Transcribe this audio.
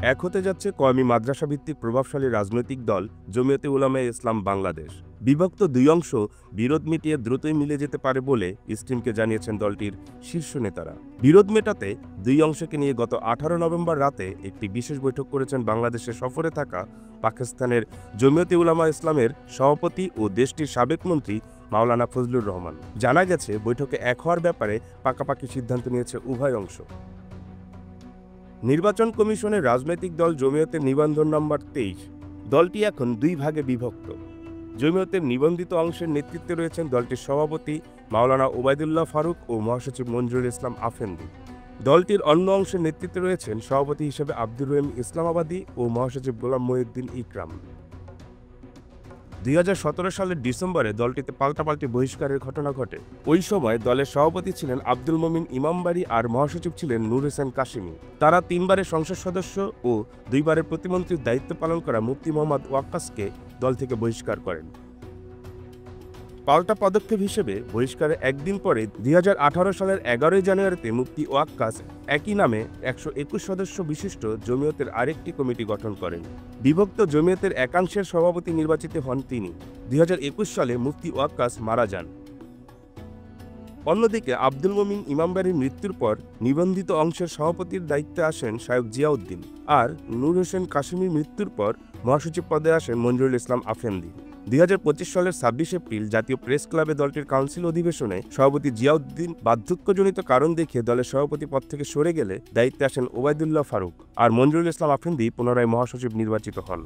এক হতে যাচ্ছে কওমি মাদ্রাসা ভিত্তিক প্রভাবশালী রাজনৈতিক দল জমিয়তে উলামায়ে ইসলাম বাংলাদেশ। বিভক্ত দুই অংশ বিরোধ মিটিয়ে দ্রুতই মিলে যেতে পারে বলে স্ট্রিমকে জানিয়েছেন দলটির শীর্ষ নেতারা। বিরোধ মেটাতে দুই অংশকে নিয়ে গত 18 নভেম্বর রাতে একটি বিশেষ বৈঠক করেছেন বাংলাদেশে সফরে থাকা পাকিস্তানের জমিয়তে উলামায়ে ইসলামের সভাপতি ও দেশটির সাবেক মন্ত্রী মাওলানা ফজলুর রহমান। জানা গেছে, বৈঠকে এক হওয়ার ব্যাপারে পাকাপাকি সিদ্ধান্ত নিয়েছে উভয় অংশ। নির্বাচন কমিশনের রাজনৈতিক দল জমিয়তের নিবন্ধন নম্বর 23। দলটি এখন দুই ভাগে বিভক্ত। জমিয়তের নিবন্ধিত অংশের নেতৃত্বে রয়েছেন দলটির সভাপতি মাওলানা ওবায়দুল্লাহ ফারুক ও মহাসচিব মঞ্জুরুল ইসলাম আফেন্দি। দলটির অন্য অংশের নেতৃত্বে রয়েছেন সভাপতি হিসেবে আব্দুর রহিম ইসলামাবাদী ও মহাসচিব গোলাম মহিউদ্দিন ইকরাম। 2017 সালের ডিসেম্বরে দলটিতে পাল্টাপাল্টি বহিষ্কারের ঘটনা ঘটে। ওই সময় দলের সভাপতি ছিলেন আব্দুল মমিন ইমামবাড়ি আর মহাসচিব ছিলেন নূর হোসেন কাশিমি। তারা 3 বারের সংসদ সদস্য ও 2 বারের প্রতিমন্ত্রীর দায়িত্ব পালন করা মুফতি মোহাম্মদ ওয়াক্কাসকে দল থেকে বহিষ্কার করেন। পাল্টা পদক্ষেপ হিসেবে বহিষ্কারের একদিন পরে 2018 সালের 11 জানুয়ারিতে মুফতি ওয়াক্কাস একই নামে 121 সদস্য বিশিষ্ট জমিয়তের আরেকটি কমিটি গঠন করেন। বিভক্ত জমিয়তের একাংশের সভাপতি নির্বাচিত হন তিনি। 2021 সালে মুফতি ওয়াক্কাস মারা যান। অন্যদিকে আব্দুল মমিন ইমামবাড়ির মৃত্যুর পর নিবন্ধিত অংশের সভাপতির দায়িত্বে আসেন শায়খ জিয়াউদ্দিন, আর নূর হোসেন কাশিমির মৃত্যুর পর মহাসচিব পদে আসেন মঞ্জুরুল ইসলাম আফেন্দি। 2025 সালের 26 এপ্রিল জাতীয় প্রেস ক্লাবে দলটির কাউন্সিল অধিবেশনে সভাপতি জিয়াউদ্দিন বার্ধক্যজনিত কারণ দেখিয়ে দলের সভাপতি পদ থেকে সরে গেলে দায়িত্বে আসেন ওবায়দুল্লাহ ফারুক, আর মঞ্জুরুল ইসলাম আফেন্দি পুনরায় মহাসচিব নির্বাচিত হন।